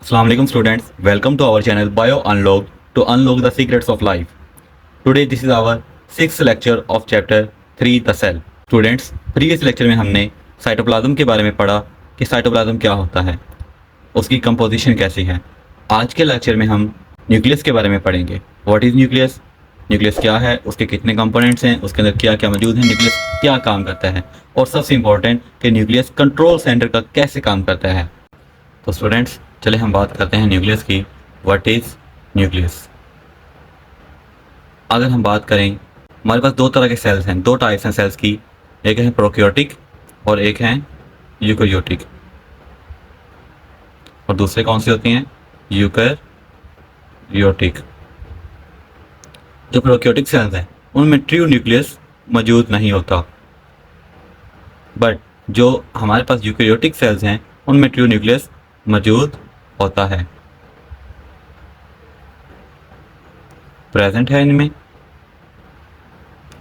Assalamu alaikum students, welcome to our channel Bio Unlocked to unlock the secrets of life. Today this is our 6th lecture of chapter 3 the cell. Students, previous lecture में हमने cytoplasm के बारे में पढ़ा कि cytoplasm क्या होता है, उसकी कंपोजिशन कैसी है। आज के लेक्चर में हम न्यूक्लियस के बारे में पढ़ेंगे। व्हाट इज़ न्यूक्लियस, न्यूक्लियस क्या है, उसके कितने कंपोनेंट्स हैं, उसके अंदर क्या क्या मौजूद है, न्यूक्लियस क्या काम करता है और सबसे इम्पोर्टेंट कि न्यूक्लियस कंट्रोल सेंटर का कैसे काम करता है। तो स्टूडेंट्स चलिए हम बात करते हैं न्यूक्लियस की। What is nucleus. अगर हम बात करें, हमारे पास दो तरह के सेल्स हैं, दो टाइप्स हैं सेल्स की, एक है प्रोकैरियोटिक और एक है यूकैरियोटिक। और दूसरे कौन सी होती हैं? यूकैरियोटिक। जो प्रोकैरियोटिक सेल्स हैं उनमें ट्रू न्यूक्लियस मौजूद नहीं होता, बट जो हमारे पास यूकैरियोटिक सेल्स हैं उनमें ट्रू न्यूक्लियस मौजूद होता है, प्रेजेंट है इनमें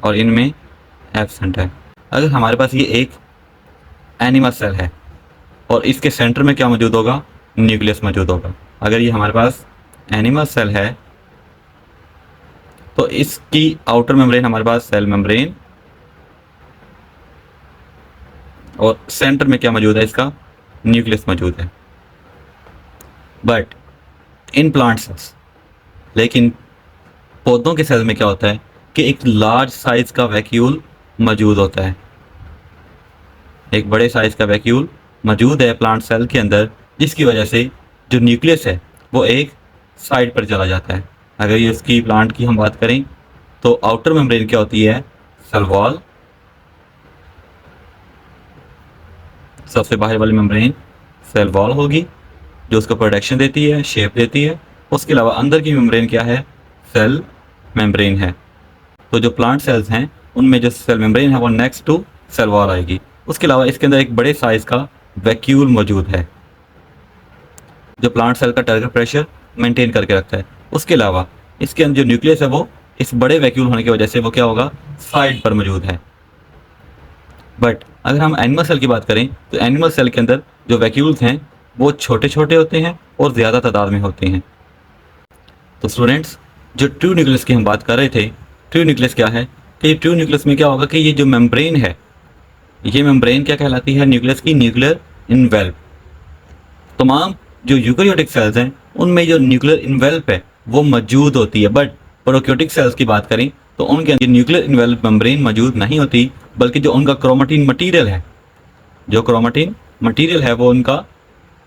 और इनमें एब्सेंट है। अगर हमारे पास ये एक एनिमल सेल है और इसके सेंटर में क्या मौजूद होगा? न्यूक्लियस मौजूद होगा। अगर ये हमारे पास एनिमल सेल है तो इसकी आउटर मेम्ब्रेन हमारे पास सेल मेम्ब्रेन और सेंटर में क्या मौजूद है? इसका न्यूक्लियस मौजूद है। बट इन प्लांट सेल्स, लेकिन पौधों के सेल में क्या होता है कि एक लार्ज साइज का वैक्यूल मौजूद होता है, एक बड़े साइज का वैक्यूल मौजूद है प्लांट सेल के अंदर, जिसकी वजह से जो न्यूक्लियस है वो एक साइड पर चला जाता है। अगर ये इसकी प्लांट की हम बात करें तो आउटर मेम्ब्रेन क्या होती है? Cell wall. सबसे बाहर वाली मेम्ब्रेन सेल वॉल होगी जो उसको प्रोटेक्शन देती है, शेप देती है। उसके अलावा अंदर की मेम्ब्रेन क्या है? सेल मेम्ब्रेन है। तो जो प्लांट सेल्स हैं उनमें जो सेल मेम्ब्रेन है वो नेक्स्ट टू सेल वॉल आएगी। उसके अलावा इसके अंदर एक बड़े साइज का वैक्यूल मौजूद है जो प्लांट सेल का टारगेट प्रेशर मेंटेन करके रखता है। उसके अलावा इसके अंदर जो न्यूक्लियस है वो इस बड़े वैक्यूल होने की वजह से वो क्या होगा? साइड पर मौजूद है। बट अगर हम एनिमल सेल की बात करें तो एनिमल सेल के अंदर जो वैक्यूल्स हैं वो छोटे छोटे होते हैं और ज़्यादा तादाद में होते हैं। तो स्टूडेंट्स, जो ट्रू न्यूक्लियस की हम बात कर रहे थे, ट्रू न्यूक्लियस क्या है कि ट्रू न्यूक्लियस में क्या होगा कि ये जो मेम्ब्रेन है, ये मेम्ब्रेन क्या कहलाती है? न्यूक्लियस की न्यूक्लियर इनवेल्प। तमाम जो यूकैरियोटिक सेल्स हैं उनमें जो न्यूक्लियर इनवेल्प है वो मौजूद होती है। बट प्रोकैरियोटिक सेल्स की बात करें तो उनके अंदर न्यूक्लियर इनवेल्प मेम्ब्रेन मौजूद नहीं होती, बल्कि जो उनका क्रोमेटिन मटीरियल है, जो क्रोमेटिन मटीरियल है वो उनका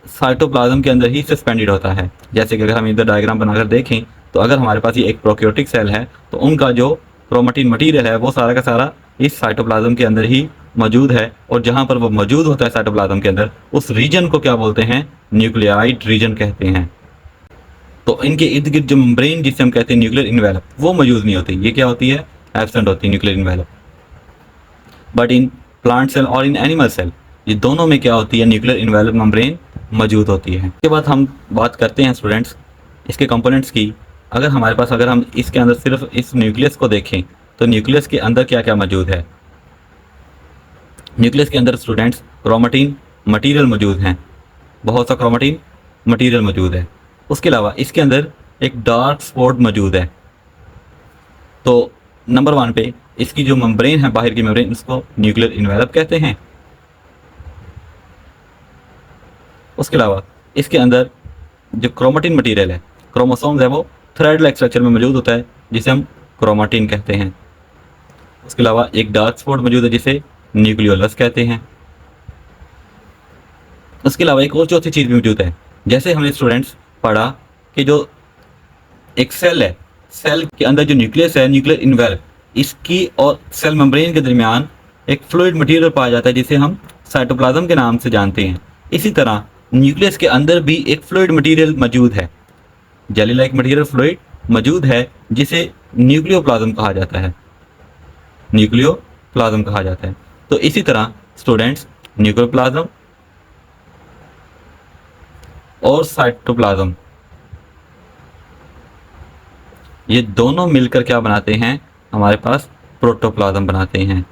साइटोप्लाज्म के अंदर ही सस्पेंडेड होता है। जैसे कि अगर हम इधर डायग्राम बनाकर देखें तो अगर हमारे पास ये एक प्रोकैरियोटिक सेल है तो उनका जो क्रोमेटिन मटीरियल है वो सारा का सारा इस साइटोप्लाज्म के अंदर ही मौजूद है, और जहाँ पर वो मौजूद होता है साइटोप्लाज्म के अंदर, उस रीजन को क्या बोलते हैं? न्यूक्लियाइड रीजन कहते हैं। तो इनके इर्द गिर्द जो मेम्ब्रेन जिसे हम कहते हैं न्यूक्लियर इनवेलप, वो मौजूद नहीं होती। ये क्या होती है? एब्सेंट होती है nuclear envelope. But in plant cell और इन एनिमल सेल, ये दोनों में क्या होती है? न्यूक्लियर इनवेलप मेम्ब्रेन मौजूद होती है। इसके बाद हम बात करते हैं स्टूडेंट्स इसके कंपोनेंट्स की। अगर हमारे पास, अगर हम इसके अंदर सिर्फ इस न्यूक्लियस को देखें तो न्यूक्लियस के अंदर क्या क्या मौजूद है? न्यूक्लियस के अंदर स्टूडेंट्स क्रोमेटिन मटीरियल मौजूद हैं, बहुत सा क्रोमेटिन मटीरियल मौजूद है। उसके अलावा इसके अंदर एक डार्क स्पॉट मौजूद है। तो नंबर 1 पे इसकी जो मेम्ब्रेन है, बाहर की मेम्ब्रेन, उसको न्यूक्लियर इनवेलप कहते हैं। उसके अलावा इसके अंदर जो क्रोमेटिन मटीरियल है, क्रोमोसोम्स है, वो थ्रेड लाइक स्ट्रक्चर में मौजूद होता है जिसे हम क्रोमेटिन कहते हैं। उसके अलावा एक डार्क स्पॉट मौजूद है जिसे न्यूक्लियोलस कहते हैं। उसके अलावा एक और चौथी चीज़ भी मौजूद है। जैसे हमने स्टूडेंट्स पढ़ा कि जो एक सेल है, सेल के अंदर जो न्यूक्लियस है, न्यूक्लियर इनवेल्प, इसकी और सेल मेम्ब्रेन के दरमियान एक फ्लूइड मटीरियल पाया जाता है जिसे हम साइटोप्लाज्म के नाम से जानते हैं। इसी तरह न्यूक्लियस के अंदर भी एक फ्लूइड मटीरियल मौजूद है, जेली लाइक मटीरियल फ्लूइड मौजूद है, जिसे न्यूक्लियोप्लाज्म कहा जाता है, न्यूक्लियोप्लाज्म कहा जाता है। तो इसी तरह स्टूडेंट्स न्यूक्लियोप्लाज्म और साइटोप्लाज्म, ये दोनों मिलकर क्या बनाते हैं? हमारे पास प्रोटोप्लाज्म बनाते हैं।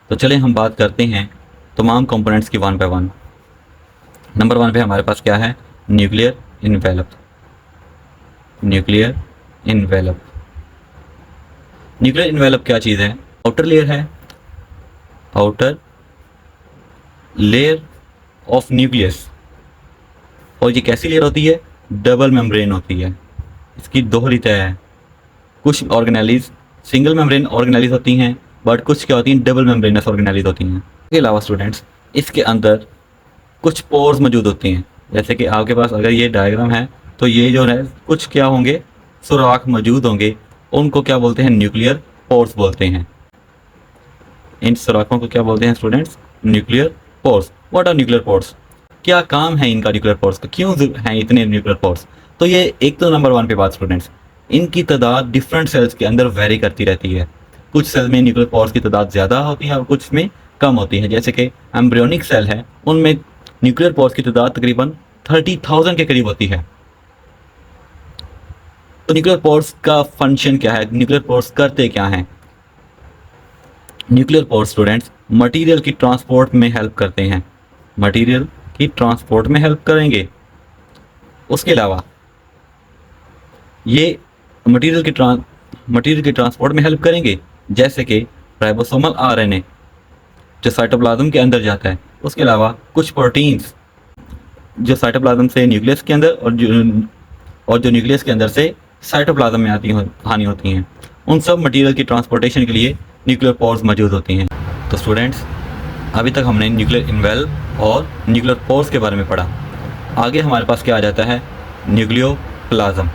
तो चलिए हम बात करते हैं तमाम कंपोनेंट्स की वन बाय वन। नंबर 1 पे हमारे पास क्या है, nuclear envelope. Nuclear envelope, nuclear envelope क्या चीज़ है, आउटर लेयर है, आउटर लेयर ऑफ न्यूक्लियस। और ये कैसी लेयर होती है, डबल मेम्ब्रेन होती है, इसकी दोहरी तह है। कुछ ऑर्गेनेलिज सिंगल मेम्ब्रेन ऑर्गेनेलिज होती हैं, बट कुछ क्या होती हैं, डबल मेम्ब्रेनस ऑर्गेनेलिज होती हैं। इसके अलावा स्टूडेंट्स इसके अंदर कुछ पोर्स मौजूद होती हैं। जैसे कि आपके पास अगर ये डायग्राम है तो ये जो है कुछ क्या होंगे, सुराख मौजूद होंगे, उनको क्या बोलते हैं, न्यूक्लियर पोर्स बोलते हैं। इन सुराखों को क्या बोलते हैं students, nuclear pores. What are nuclear pores, क्या काम है इनका न्यूक्लियर पोर्स का, क्यों हैं इतने न्यूक्लियर पोर्स। तो ये एक तो नंबर 1 पे बात स्टूडेंट्स, इनकी तादाद डिफरेंट सेल्स के अंदर वेरी करती रहती है। कुछ सेल में न्यूक्लियर पोर्स की तादाद ज़्यादा होती है और कुछ में कम होती है। जैसे कि एम्ब्रियोनिक सेल है, उनमें न्यूक्लियर पोर्स की तादाद तकरीबन 30,000 के करीब होती है। तो न्यूक्लियर पोर्स का फंक्शन क्या है, न्यूक्लियर पोर्स करते क्या हैं। न्यूक्लियर पोर्स स्टूडेंट्स मटेरियल की ट्रांसपोर्ट में हेल्प करते हैं, मटेरियल की ट्रांसपोर्ट में हेल्प करेंगे। उसके अलावा ये मटेरियल की ट्रांसपोर्ट में हेल्प करेंगे, जैसे कि राइबोसोमल आरएनए जो साइटोप्लाज्म के अंदर जाता है। उसके अलावा कुछ प्रोटीन्स जो साइटोप्लाज्म से न्यूक्लियस के अंदर और जो न्यूक्लियस के अंदर से साइटोप्लाज्म में हानि होती हैं, उन सब मटेरियल की ट्रांसपोर्टेशन के लिए न्यूक्लियर पोर्स मौजूद होती हैं। तो स्टूडेंट्स अभी तक हमने न्यूक्लियर इन्वेल्व और न्यूक्लियर पोर्स के बारे में पढ़ा। आगे हमारे पास क्या आ जाता है, nucleoplasm.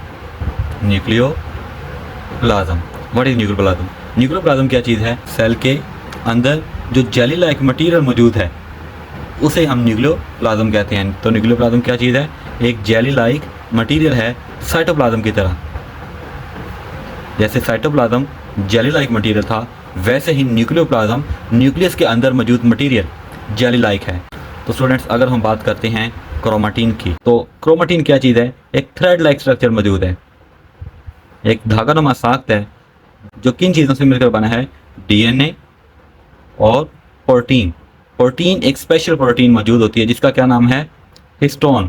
Nucleoplasm, what is nucleoplasm. Nucleoplasm क्या चीज़ है, सेल के अंदर जो जेली लाइक मटेरियल मौजूद है उसे हम न्यूक्लियोप्लाज्म कहते हैं। तो न्यूक्लियोप्लाज्म क्या चीज़ है, एक जेली लाइक मटेरियल है साइटोप्लाज्म की तरह। जैसे साइटोप्लाज्म जेली लाइक मटेरियल था, वैसे ही न्यूक्लियोप्लाज्म न्यूक्लियस के अंदर मौजूद मटेरियल जेली लाइक है। तो स्टूडेंट्स अगर हम बात करते हैं क्रोमेटिन की, तो क्रोमेटिन क्या चीज़ है, एक थ्रेड लाइक स्ट्रक्चर मौजूद है, एक धागानुमा साख्त है जो किन चीज़ों से मिलकर बना है, डीएनए और प्रोटीन। प्रोटीन एक स्पेशल प्रोटीन मौजूद होती है जिसका क्या नाम है, हिस्टोन।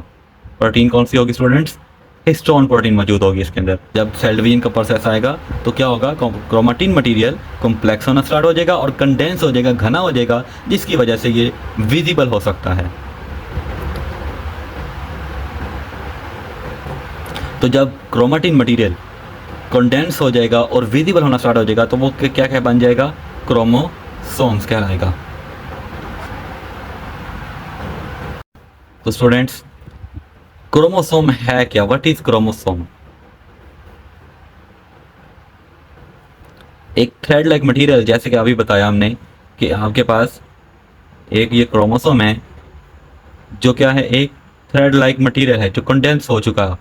प्रोटीन कौन सी होगी स्टूडेंट्स, हिस्टोन प्रोटीन मौजूद होगी इसके अंदर। जब सेल डिवीजन का प्रोसेस आएगा तो क्या होगा, क्रोमेटिन मटेरियल कॉम्प्लेक्स होना स्टार्ट हो जाएगा और कंडेंस हो जाएगा, घना हो जाएगा, जिसकी वजह से ये विजिबल हो सकता है। तो जब क्रोमेटिन मटेरियल कंडेंस हो जाएगा और विजिबल होना स्टार्ट हो जाएगा तो वो क्या क्या बन जाएगा, क्रोमोसोम्स कहलाएगा। तो स्टूडेंट्स क्रोमोसोम है क्या, व्हाट इज क्रोमोसोम। एक थ्रेड लाइक मटेरियल, जैसे कि अभी बताया हमने कि आपके पास एक ये क्रोमोसोम है जो क्या है, एक थ्रेड लाइक मटेरियल है जो कंडेंस हो चुका।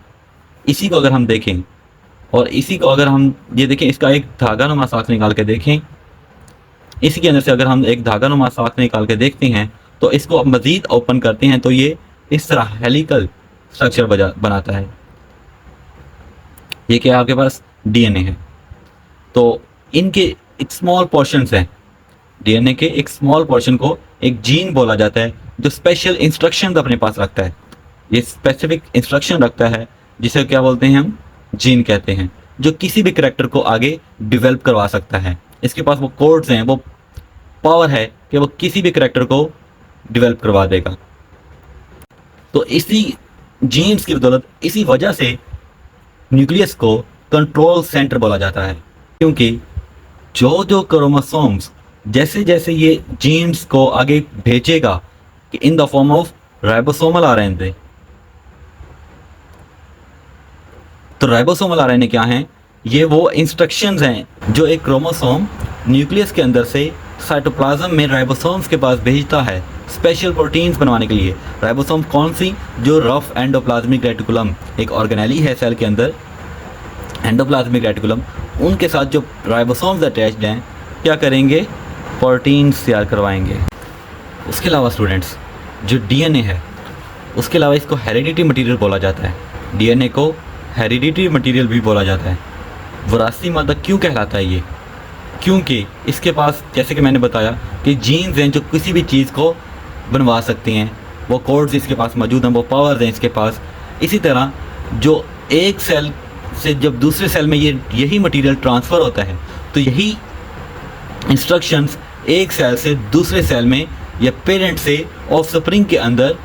इसी को अगर हम देखें और इसी को अगर हम ये देखें, इसका एक धागानुमा साख निकाल के देखें, इसी के अंदर से अगर हम एक धागानुमा साख निकाल के देखते हैं तो इसको मज़ीद ओपन करते हैं तो ये इस तरह हेलिकल स्ट्रक्चर बनाता है। ये क्या आपके पास डीएनए है, तो इनके एक स्मॉल पोर्शंस हैं, डीएनए के एक स्मॉल पोर्शन को एक जीन बोला जाता है जो स्पेशल इंस्ट्रक्शंस अपने पास रखता है। ये स्पेसिफिक इंस्ट्रक्शन रखता है जिसे क्या बोलते हैं हम, जीन कहते हैं, जो किसी भी करैक्टर को आगे डिवेल्प करवा सकता है। इसके पास वो कोड्स हैं, वो पावर है कि वो किसी भी करैक्टर को डिवेल्प करवा देगा। तो इसी जीन्स की बदौलत, इसी वजह से न्यूक्लियस को कंट्रोल सेंटर बोला जाता है, क्योंकि जो क्रोमोसोम्स जैसे जैसे ये जीन्स को आगे भेजेगा कि in the form of ribosomal RNA. तो राइबोसोमल आरएनए क्या हैं, ये वो इंस्ट्रक्शंस हैं जो एक क्रोमोसोम न्यूक्लियस के अंदर से साइटोप्लाज्म में राइबोसोम्स के पास भेजता है स्पेशल प्रोटीन्स बनवाने के लिए। राइबोसोम कौन सी, जो रफ एंडोप्लाज्मिक रेटिकुलम एक ऑर्गेनेली है सेल के अंदर, एंडोप्लाज्मिक रेटिकुलम, उनके साथ जो राइबोसोम्स अटैच्ड हैं क्या करेंगे, प्रोटीन्स तैयार करवाएंगे। उसके अलावा स्टूडेंट्स जो डीएनए है, उसके अलावा इसको हेरिडिटी मटेरियल बोला जाता है। डीएनए को हेरिडिटी मटेरियल भी बोला जाता है। विरासती मादा क्यों कहलाता है ये, क्योंकि इसके पास, जैसे कि मैंने बताया कि जीन्स हैं जो किसी भी चीज़ को बनवा सकती हैं, वो कोड्स इसके पास मौजूद हैं, वो पावर्स हैं इसके पास। इसी तरह जो एक सेल से जब दूसरे सेल में यही मटेरियल ट्रांसफ़र होता है, तो यही इंस्ट्रक्शंस एक सेल से दूसरे सेल में या पेरेंट से ऑफस्प्रिंग के अंदर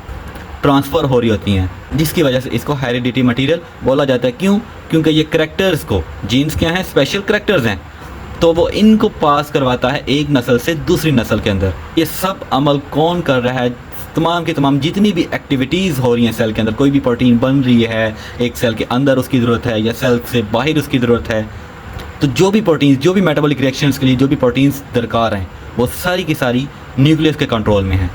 ट्रांसफ़र हो रही होती हैं, जिसकी वजह से इसको हेरिडिटी मटेरियल बोला जाता है। क्यों? क्योंकि ये करैक्टर्स को, जीन्स क्या हैं, स्पेशल करैक्टर्स हैं, तो वो इनको पास करवाता है एक नस्ल से दूसरी नस्ल के अंदर। ये सब अमल कौन कर रहा है? तमाम की तमाम जितनी भी एक्टिविटीज़ हो रही हैं सेल के अंदर, कोई भी प्रोटीन बन रही है एक सेल के अंदर उसकी ज़रूरत है या सेल से बाहर उसकी ज़रूरत है, तो जो भी प्रोटीन्स, जो भी मेटाबॉलिक रिएक्शंस के लिए जो भी प्रोटीन्स दरकार हैं, वो सारी की सारी न्यूक्लियस के कंट्रोल में हैं।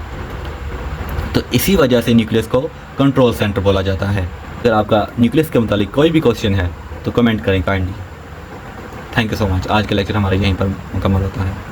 तो इसी वजह से न्यूक्लियस को कंट्रोल सेंटर बोला जाता है। अगर आपका न्यूक्लियस के मुतालिक कोई भी क्वेश्चन है तो कमेंट करें kindly. Thank you so much. आज का लेक्चर हमारा यहीं पर मुकम्मल होता है।